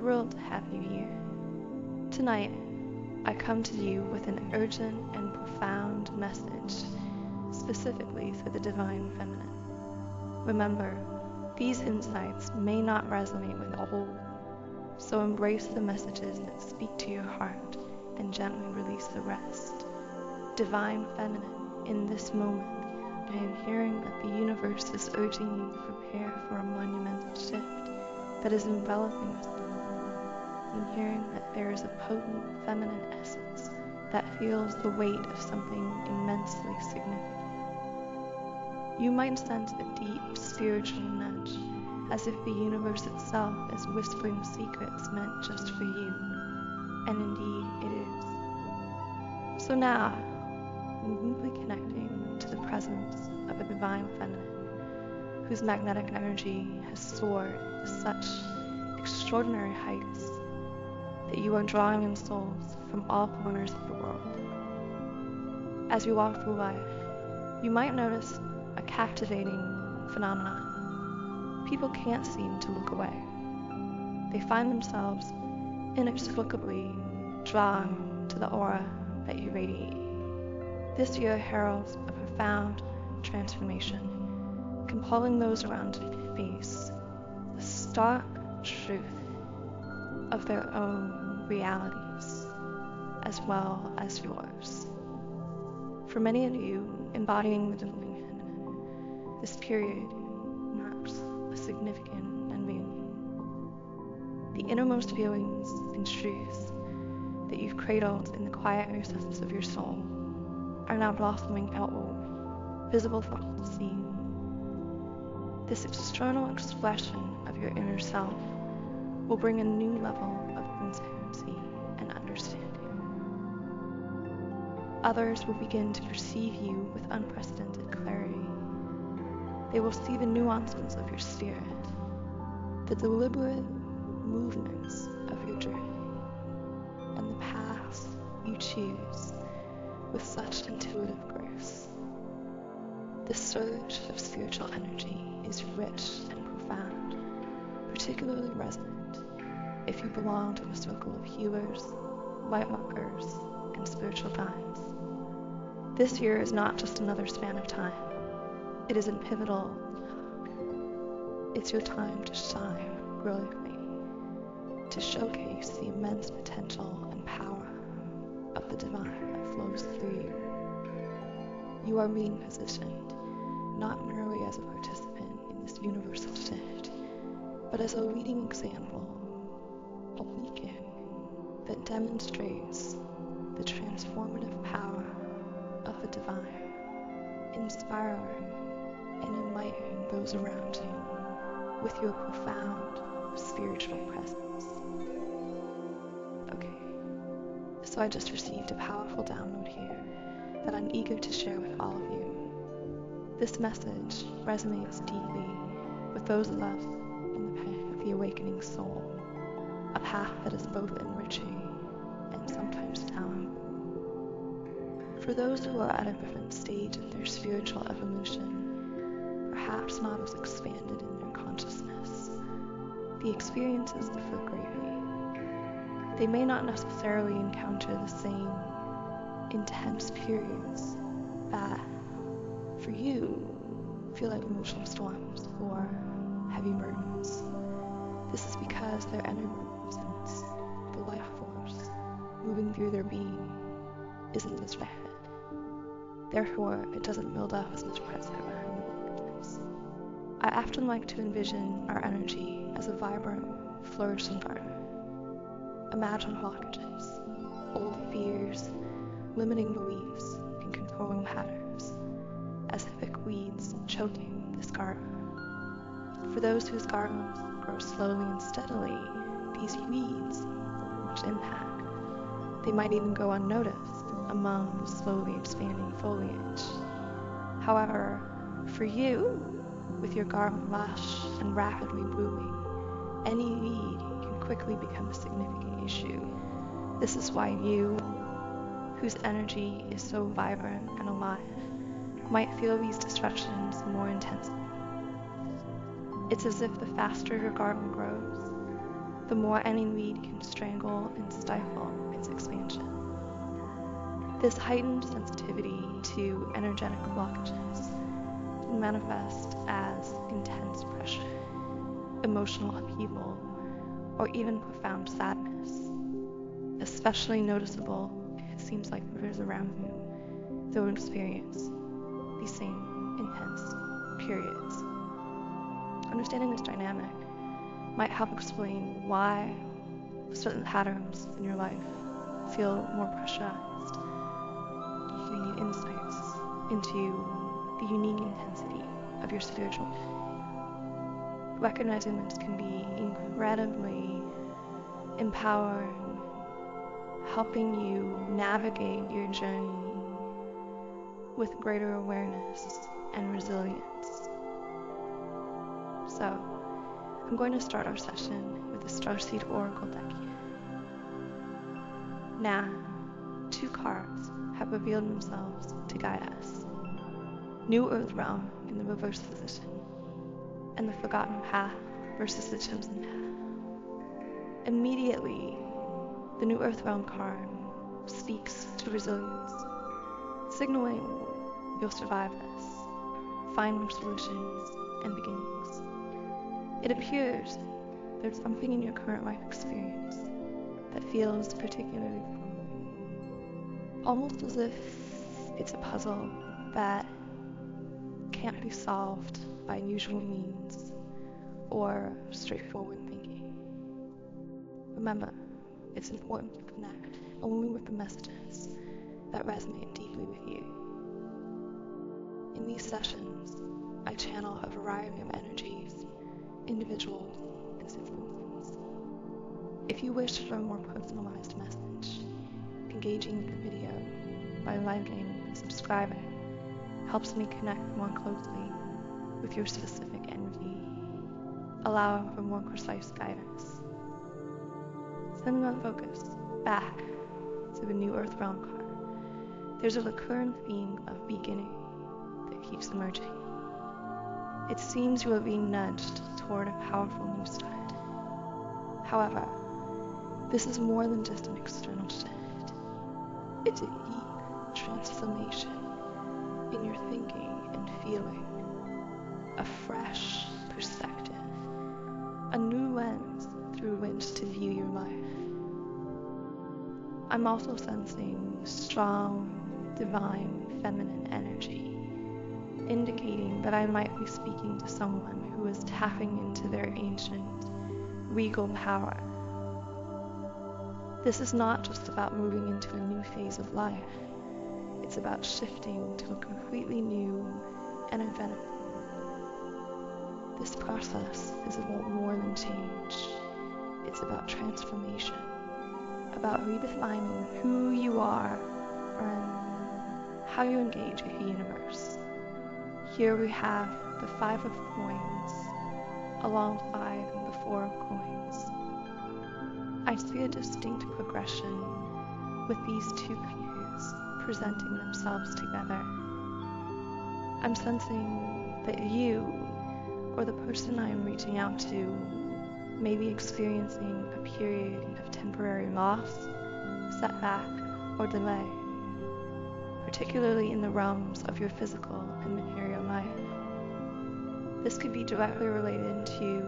thrilled to have you here. Tonight, I come to you with an urgent and profound message, specifically for the Divine Feminine. Remember, these insights may not resonate with all, so embrace the messages that speak to your heart and gently release the rest. Divine Feminine, in this moment, I am hearing that the universe is urging you to prepare for a monumental shift that is enveloping us. I'm hearing that there is a potent feminine essence that feels the weight of something immensely significant. You might sense a deep spiritual nudge, as if the universe itself is whispering secrets meant just for you. And indeed it is. So now, deeply connecting to the presence of a Divine Feminine, whose magnetic energy has soared to such extraordinary heights that you are drawing in souls from all corners of the world. As you walk through life, you might notice a captivating phenomenon. People can't seem to look away. They find themselves inexplicably drawn to the aura that you radiate. This year heralds a profound transformation, compelling those around to face the stark truth of their own realities, as well as yours. For many of you embodying the Divine Feminine, this period marks a significant unveiling. The innermost feelings and truths that you've cradled in the quiet recesses of your soul are now blossoming outward, visible for all to see. This external expression of your inner self will bring a new level of transparency and understanding. Others will begin to perceive you with unprecedented clarity. They will see the nuances of your spirit, the deliberate movements of your journey, and the paths you choose with such intuitive grace. The surge of spiritual energy is rich and profound, particularly resonant if you belong to a circle of healers, lightworkers, and spiritual guides. This year is not just another span of time. It is a pivotal. It's your time to shine brilliantly, to showcase the immense potential and power of the divine that flows through you. You are being positioned not merely as a participant in this universal shift, but as a leading example, a beacon that demonstrates the transformative power of the divine, inspiring and enlightening those around you with your profound spiritual presence. Okay, so I just received a powerful download here that I'm eager to share with all of you. This message resonates deeply with those of us on the path of the awakening soul, a path that is both enriching and sometimes challenging. For those who are at a different stage of their spiritual evolution, perhaps not as expanded in their consciousness, the experiences differ greatly. They may not necessarily encounter the same intense periods that, for you, feel like emotional storms or heavy burdens. This is because their innocence, the life force moving through their being, isn't as rapid. Therefore, it doesn't build up as much pressure behind the victims. I often like to envision our energy as a vibrant, flourishing garden. Imagine blockages, old fears, limiting beliefs, and controlling patterns, as thick weeds choking this garden. For those whose gardens grow slowly and steadily, these weeds have much impact. They might even go unnoticed among the slowly expanding foliage. However, for you, with your garden lush and rapidly blooming, any weed can quickly become a significant issue. This is why you, whose energy is so vibrant and alive, might feel these disruptions more intensely. It's as if the faster your garden grows, the more any weed can strangle and stifle its expansion. This heightened sensitivity to energetic blockages can manifest as intense pressure, emotional upheaval, or even profound sadness, especially noticeable if it seems like others around you don't experience these same intense periods. Understanding this dynamic might help explain why certain patterns in your life feel more pressurized. You can gain insights into the unique intensity of your spiritual life. Recognizing this can be incredibly empowering, helping you navigate your journey with greater awareness and resilience. So, I'm going to start our session with the Starseed Oracle deck here. Now, 2 cards have revealed themselves to guide us. New Earth Realm in the reverse position, and the Forgotten Path versus the Chosen Path. Immediately, the New Earth Realm card speaks to resilience, signaling you'll survive this, find more solutions and beginnings. It appears there's something in your current life experience that feels particularly foreign, almost as if it's a puzzle that can't be solved by usual means or straightforward thinking. Remember, it's important to connect only with the messages that resonate deeply with you. In these sessions, I channel a variety of energies, individuals, and sequences. If you wish for a more personalized message, engaging with the video by liking and subscribing helps me connect more closely with your specific energy, allowing for more precise guidance. Sending our focus back to the New Earth Realm card, there's a recurrent theme of beginning that keeps emerging. It seems you are being nudged toward a powerful new start. However, this is more than just an external shift. It's a deep transformation in your thinking and feeling, a fresh perspective, a new lens through which to view your life. I'm also sensing strong, divine, feminine energy, indicating that I might be speaking to someone who is tapping into their ancient, regal power. This is not just about moving into a new phase of life. It's about shifting to a completely new, energetic. This process is about more than change. It's about transformation, about redefining who you are and how you engage with the universe. Here we have the 5 of coins alongside the 4 of coins. I see a distinct progression with these 2 pairs presenting themselves together. I'm sensing that you, or the person I am reaching out to, may be experiencing a period of temporary loss, setback, or delay, particularly in the realms of your physical and material life. This could be directly related to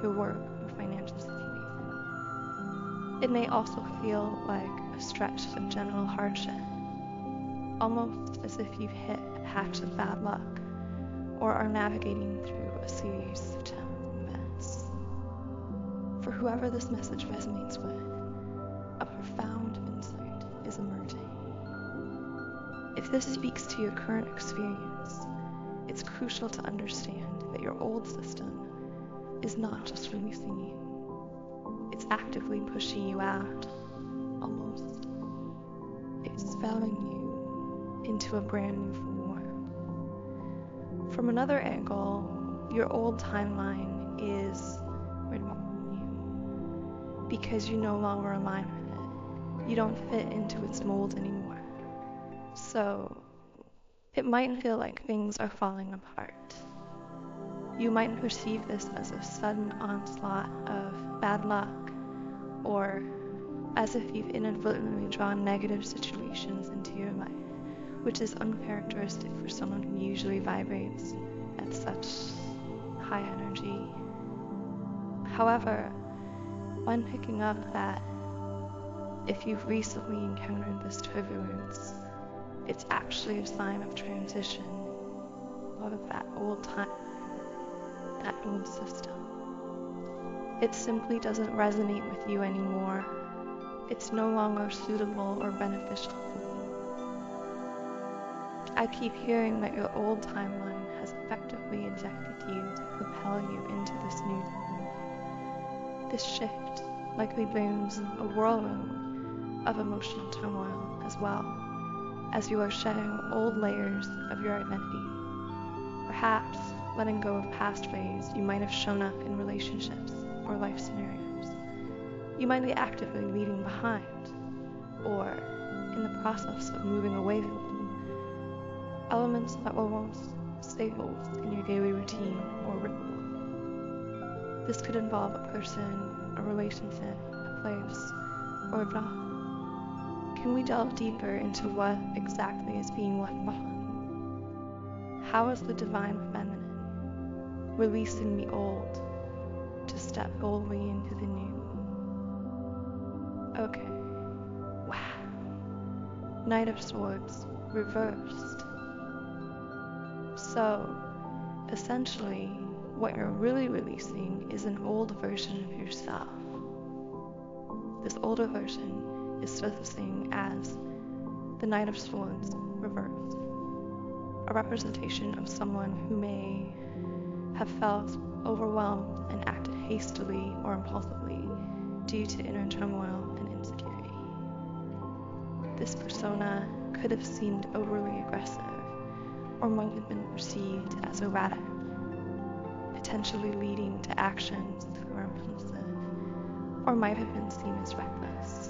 your work or financial situation. It may also feel like a stretch of general hardship, almost as if you've hit a patch of bad luck or are navigating through a series of challenging events. For whoever this message resonates with, a profound insight is emerging. If this speaks to your current experience, it's crucial to understand that your old system is not just releasing you, it's actively pushing you out, almost expelling you into a brand new form. From another angle, your old timeline is removing you because you no longer align with it. You don't fit into its mold anymore. So, it might feel like things are falling apart. You might perceive this as a sudden onslaught of bad luck, or as if you've inadvertently drawn negative situations into your life, which is uncharacteristic for someone who usually vibrates at such high energy. However, when picking up that if you've recently encountered this turbulence, it's actually a sign of transition out of that old time, that old system. It simply doesn't resonate with you anymore. It's no longer suitable or beneficial for you. I keep hearing that your old timeline has effectively ejected you to propel you into this new time. This shift likely brings a whirlwind of emotional turmoil as well, as you are shedding old layers of your identity. Perhaps letting go of past ways you might have shown up in relationships or life scenarios. You might be actively leaving behind, or in the process of moving away from them, elements that were once staples in your daily routine or ritual. This could involve a person, a relationship, a place, or a job. Can we delve deeper into what exactly is being left behind? How is the divine feminine releasing the old to step boldly into the new? Okay. Wow. Knight of Swords reversed. So, essentially, what you're really releasing is an old version of yourself. This older version is surfacing as the Knight of Swords reversed, a representation of someone who may have felt overwhelmed and acted hastily or impulsively due to inner turmoil and insecurity. This persona could have seemed overly aggressive, or might have been perceived as erratic, potentially leading to actions that were impulsive, or might have been seen as reckless.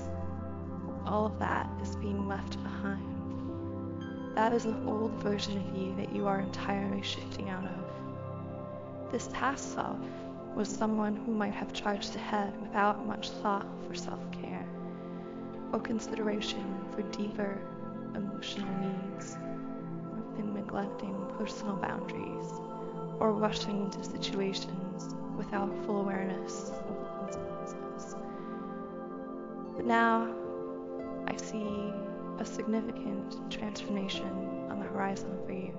All of that is being left behind. That is an old version of you that you are entirely shifting out of. This past self was someone who might have charged ahead without much thought for self-care or consideration for deeper emotional needs, often neglecting personal boundaries or rushing into situations without full awareness of the consequences. But now, I see a significant transformation on the horizon for you.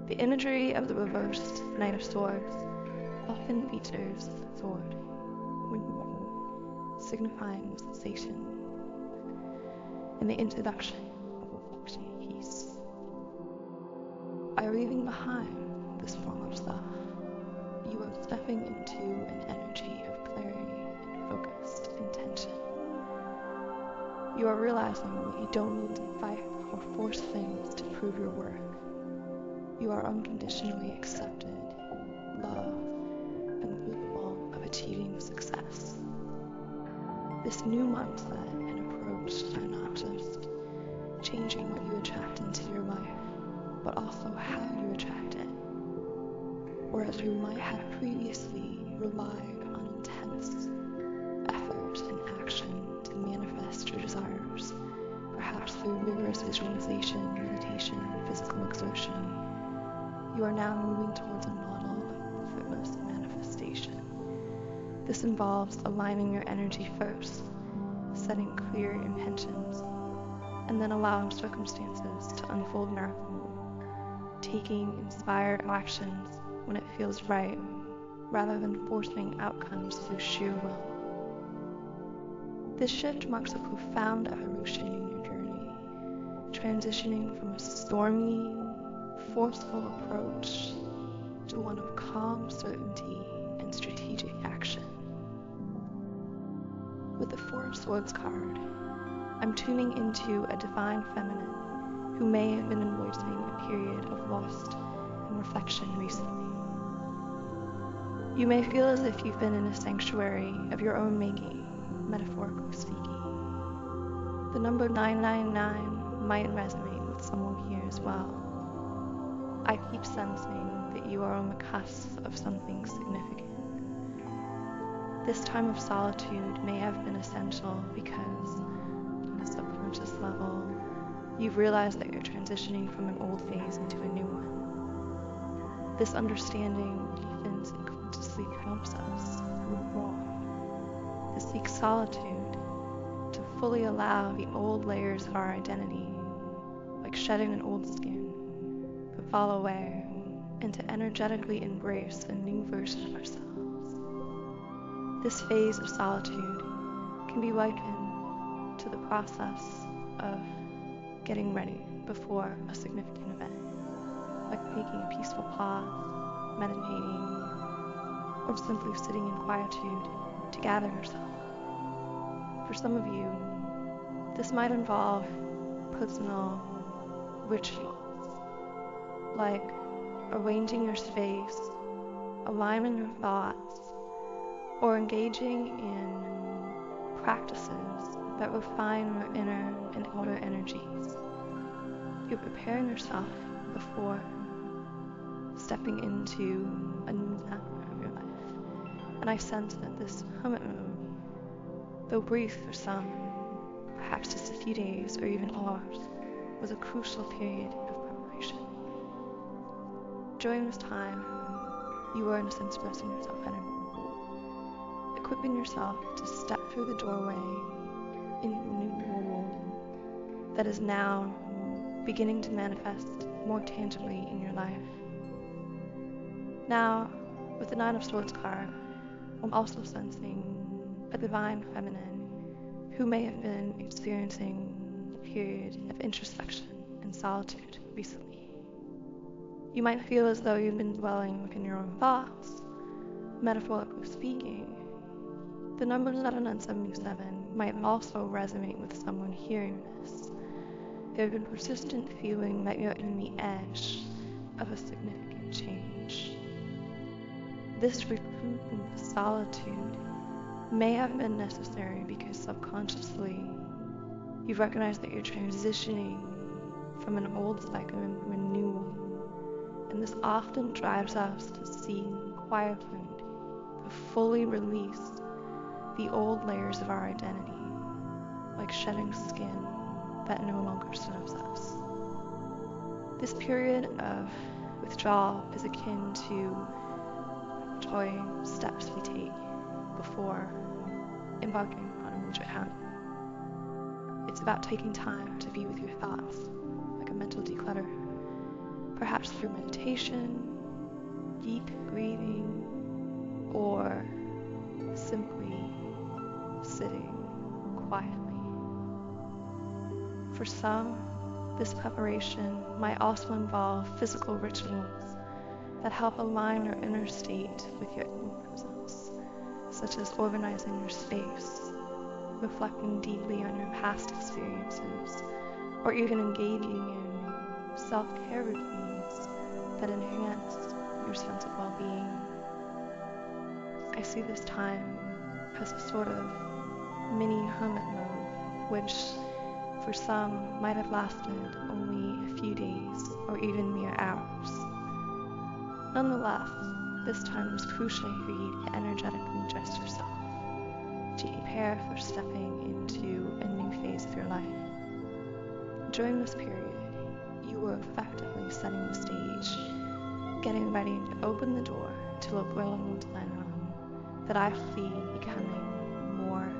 The imagery of the reversed Knight of Swords often features the sword, signifying sensation, and the introduction of affection and peace. By leaving behind this form of self, you are stepping into an energy of clarity and focused intention. You are realizing that you don't need to fight or force things to prove your worth. You are unconditionally accepted, loved, and capable of achieving success. This new mindset and approach are not just changing what you attract into your life, but also how you attract it. Whereas you might have previously relied on intense effort and action to manifest your desires, perhaps through rigorous visualization, meditation, physical exertion, you are now moving towards a model of effortless manifestation. This involves aligning your energy first, setting clear intentions, and then allowing circumstances to unfold naturally, taking inspired actions when it feels right, rather than forcing outcomes through sheer will. This shift marks a profound evolution in your journey, transitioning from a stormy, forceful approach to one of calm certainty and strategic action. With the Four of Swords card, I'm tuning into a divine feminine who may have been embracing a period of lust and reflection recently. You may feel as if you've been in a sanctuary of your own making, metaphorically speaking. The number 999 might resonate with someone here as well. I keep sensing that you are on the cusp of something significant. This time of solitude may have been essential because, on a subconscious level, you've realized that you're transitioning from an old phase into a new one. This understanding deepens and consciously helps us overall to seek solitude, to fully allow the old layers of our identity, like shedding an old skin, to fall away, and to energetically embrace a new version of ourselves. This phase of solitude can be likened to the process of getting ready before a significant event, like taking a peaceful pause, meditating, or simply sitting in quietude to gather yourself. For some of you, this might involve personal rituals, like arranging your space, aligning your thoughts, or engaging in practices that refine your inner and outer energies. You're preparing yourself before stepping into a new chapter of your life. And I sense that this hermit mode, though brief for some, perhaps just a few days or even hours, was a crucial period of preparation. During this time, you are in a sense expressing yourself energetically, equipping yourself to step through the doorway into a new world that is now beginning to manifest more tangibly in your life. Now, with the Nine of Swords card, I'm also sensing a divine feminine who may have been experiencing a period of introspection and solitude recently. You might feel as though you've been dwelling within your own thoughts. Metaphorically speaking, the numbers 11 and 77 might also resonate with someone hearing this. There have been persistent feeling that you're in the edge of a significant change. This retreat into solitude may have been necessary because subconsciously you've recognized that you're transitioning from an old cycle into a new one, and this often drives us to seek quietly to fully release the old layers of our identity, like shedding skin that no longer serves us. This period of withdrawal is akin to joy steps we take before embarking on a major habit. It's about taking time to be with your thoughts, like a mental declutter, perhaps through meditation, deep breathing, or simply sitting quietly. For some, this preparation might also involve physical rituals that help align your inner state with your inner presence, such as organizing your space, reflecting deeply on your past experiences, or even engaging in self-care routines that enhance your sense of well-being. I see this time as a sort of mini hermit mode, which for some might have lasted only a few days or even mere hours. Nonetheless, this time was crucial for you to energetically adjust yourself, to prepare for stepping into a new phase of your life. During this period, you were effectively setting the stage, getting ready to open the door to a brilliant dialogue that I see becoming more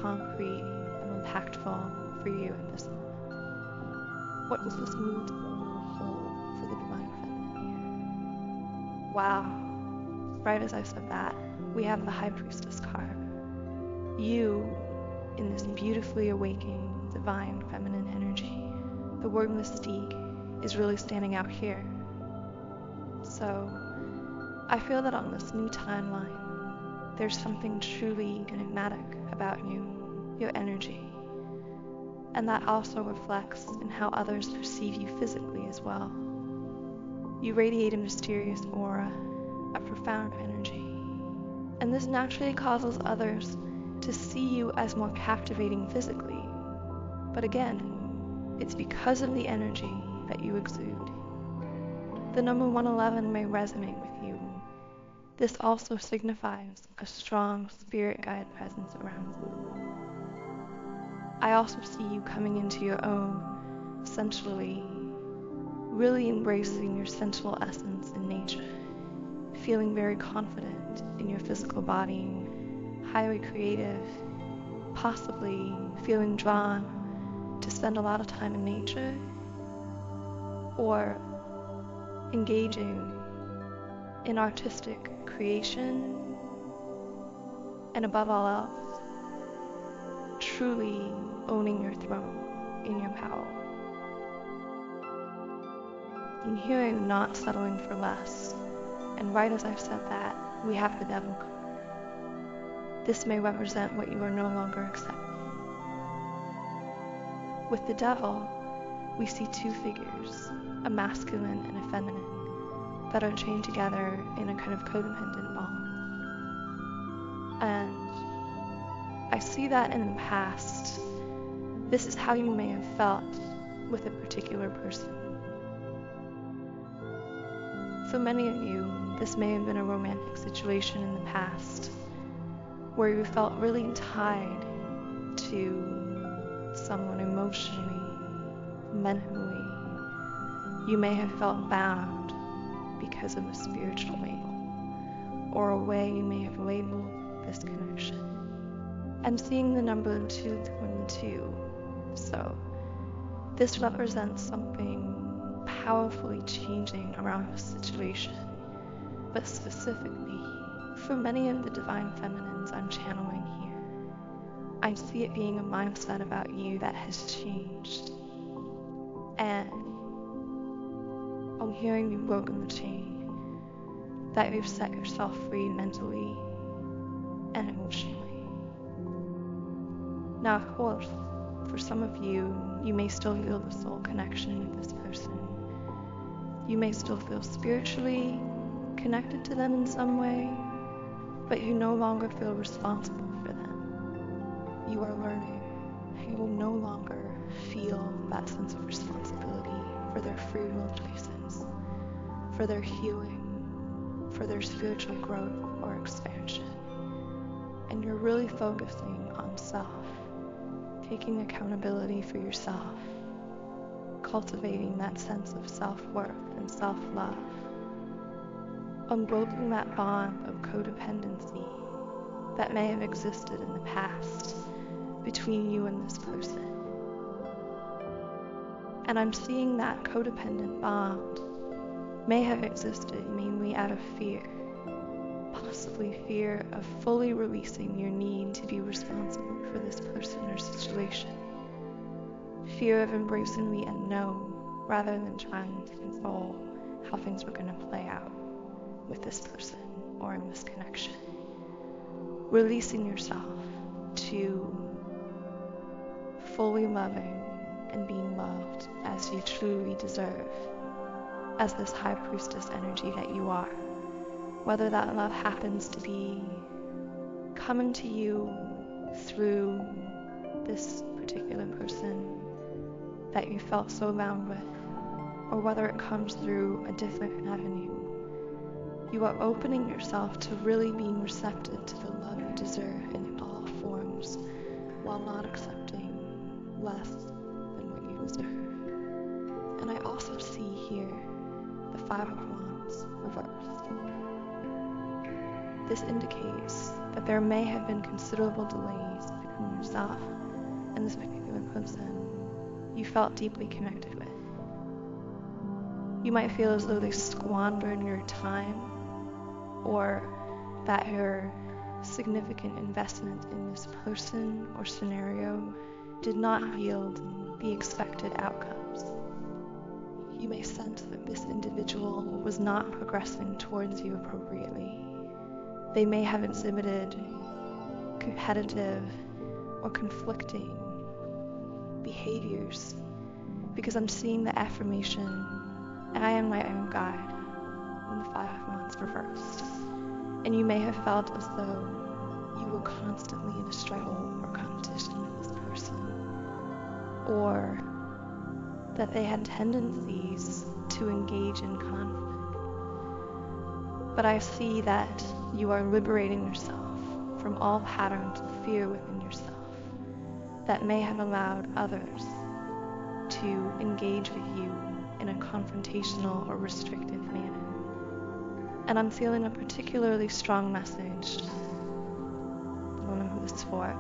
concrete and impactful for you at this moment. What does this mood hold for the divine feminine here? Wow, right as I said that, we have the High Priestess card. You, in this beautifully awakening divine feminine energy, the word mystique is really standing out here. So, I feel that on this new timeline, there's something truly enigmatic about you, your energy, and that also reflects in how others perceive you physically as well. You radiate a mysterious aura, a profound energy, and this naturally causes others to see you as more captivating physically. But again, it's because of the energy that you exude. The number 111 may resonate with you, This also signifies a strong spirit guide presence around you. I also see you coming into your own sensually, really embracing your sensual essence in nature, feeling very confident in your physical body, highly creative, possibly feeling drawn to spend a lot of time in nature, or engaging in artistic creation, and above all else, truly owning your throne in your power. In hearing not settling for less, and right as I've said that, we have the devil card. This may represent what you are no longer accepting. With the devil, we see two figures, a masculine and a feminine, that are chained together in a kind of codependent bond. And I see that in the past, this is how you may have felt with a particular person. For many of you, this may have been a romantic situation in the past where you felt really tied to someone emotionally, mentally. You may have felt bound because of a spiritual label, or a way you may have labeled this connection. I'm seeing the number 222, so this represents something powerfully changing around a situation, but specifically for many of the divine feminines I'm channeling here, I see it being a mindset about you that has changed, and I'm hearing you've broken the chain, that you've set yourself free mentally and emotionally. Now, of course, for some of you, you may still feel the soul connection with this person. You may still feel spiritually connected to them in some way, but you no longer feel responsible for them. You are learning. You will no longer feel that sense of responsibility for their free will choices, for their healing, for their spiritual growth or expansion. And you're really focusing on self, taking accountability for yourself, cultivating that sense of self-worth and self-love, unbroken that bond of codependency that may have existed in the past between you and this person. And I'm seeing that codependent bond may have existed mainly out of fear, possibly fear of fully releasing your need to be responsible for this person or situation, fear of embracing the unknown rather than trying to control how things were going to play out with this person or in this connection. Releasing yourself to fully loving and being loved as you truly deserve, as this high priestess energy that you are. Whether that love happens to be coming to you through this particular person that you felt so bound with, or whether it comes through a different avenue, you are opening yourself to really being receptive to the love you deserve in all forms, while not accepting less than what you deserve. And I also see here the Five of Wands reversed. This indicates that there may have been considerable delays between yourself and this particular person you felt deeply connected with. You might feel as though they squandered your time, or that your significant investment in this person or scenario did not yield the expected outcomes. You may sense that this individual was not progressing towards you appropriately. They may have exhibited competitive or conflicting behaviors, because I'm seeing the affirmation, I am my own guide, in the Five of Wands reversed. And you may have felt as though you were constantly in a struggle or competition with this person, or that they had tendencies to engage in conflict. but I see that you are liberating yourself from all patterns of fear within yourself that may have allowed others to engage with you in a confrontational or restrictive manner. And I'm feeling a particularly strong message. I don't know who this is for,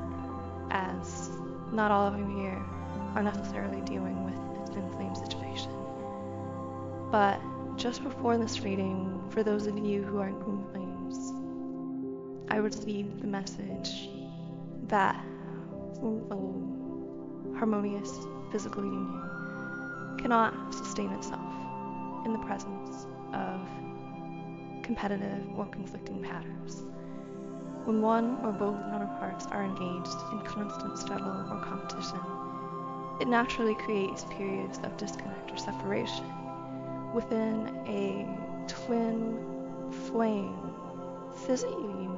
as not all of you here are necessarily dealing with a twin flame situation. But just before this reading, for those of you who are in twin flames, I received the message that a harmonious physical union cannot sustain itself in the presence of competitive or conflicting patterns. When one or both counterparts are engaged in constant struggle or competition, it naturally creates periods of disconnect or separation within a twin flame physical union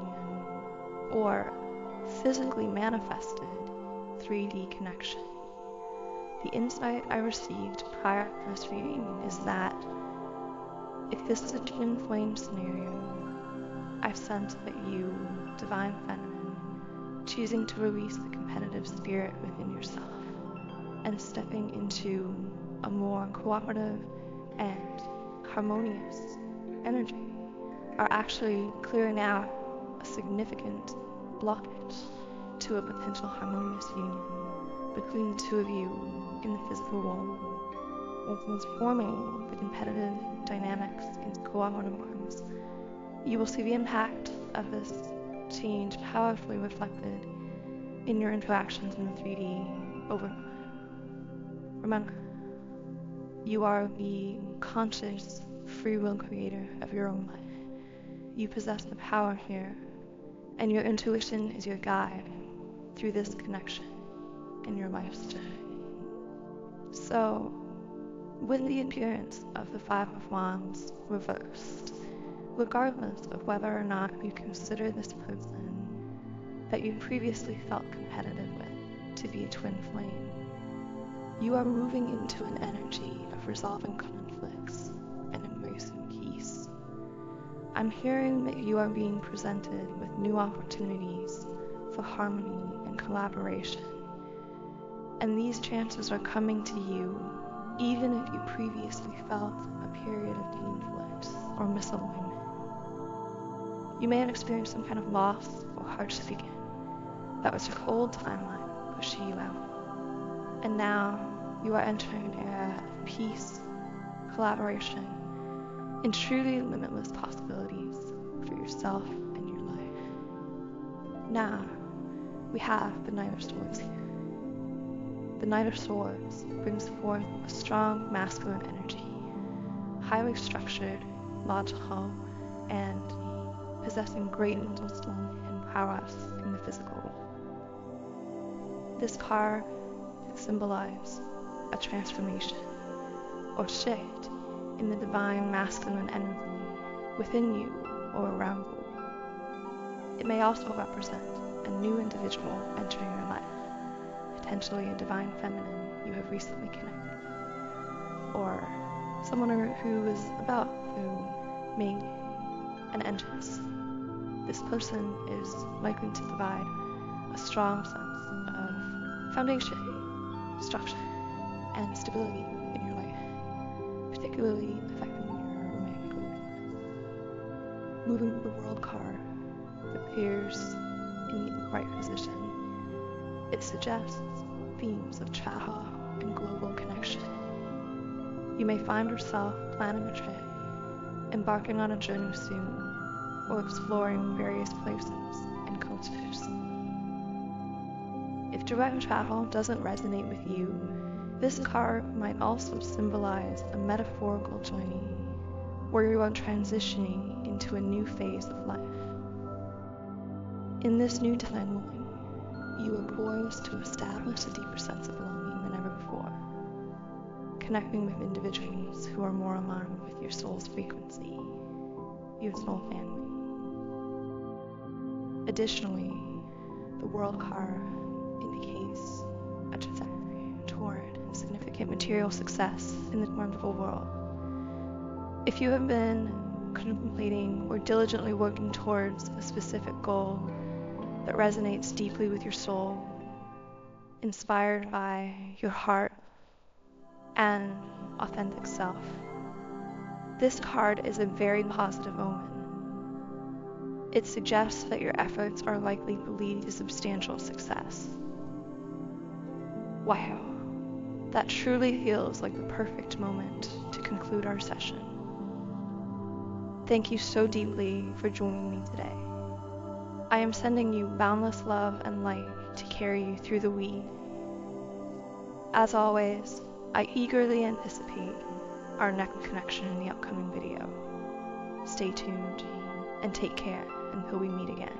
or physically manifested 3D connection. The insight I received prior to this reading is that if this is a twin flame scenario, I've sensed that you, divine feminine, choosing to release the competitive spirit within yourself and stepping into a more cooperative and harmonious energy, are actually clearing out a significant blockage to a potential harmonious union between the two of you in the physical world, or transforming the competitive dynamics into cooperative ones. You will see the impact of this change powerfully reflected in your interactions in the 3D over. Remember, you are the conscious, free will creator of your own life. You possess the power here, and your intuition is your guide through this connection in your life's journey. So, with the appearance of the Five of Wands reversed, regardless of whether or not you consider this person that you previously felt competitive with to be a twin flame, you are moving into an energy of resolving conflicts and embracing peace. I'm hearing that you are being presented with new opportunities for harmony and collaboration, and these chances are coming to you even if you previously felt a period of conflict or misalignment. You may have experienced some kind of loss or hardship again that was your old timeline pushing you out, and now you are entering an era of peace, collaboration, and truly limitless possibilities for yourself and your life. Now, we have the Knight of Swords here. The Knight of Swords brings forth a strong masculine energy, highly structured, logical, and possessing great wisdom and prowess in the physical. This card symbolizes a transformation or shift in the divine masculine energy within you or around you. It may also represent a new individual entering your life, potentially a divine feminine you have recently connected, or someone who is about to make an entrance. This person is likely to provide a strong sense of foundation, structure, and stability in your life, particularly affecting your romantic relationships. Moving the World card appears in the right position. It suggests themes of travel and global connection. You may find yourself planning a trip, embarking on a journey soon, or exploring various places and cultures. If direct travel doesn't resonate with you, this card might also symbolize a metaphorical journey where you are transitioning into a new phase of life. In this new timeline, you are poised to establish a deeper sense of belonging than ever before, connecting with individuals who are more aligned with your soul's frequency, your soul family. Additionally, the World card indicates a trajectory toward significant material success in the wonderful world. If you have been contemplating or diligently working towards a specific goal that resonates deeply with your soul, inspired by your heart and authentic self. This card is a very positive omen. It suggests that your efforts are likely to lead to substantial success. Wow, that truly feels like the perfect moment to conclude our session. Thank you so deeply for joining me today. I am sending you boundless love and light to carry you through the week. As always, I eagerly anticipate our next connection in the upcoming video. Stay tuned and take care until we meet again.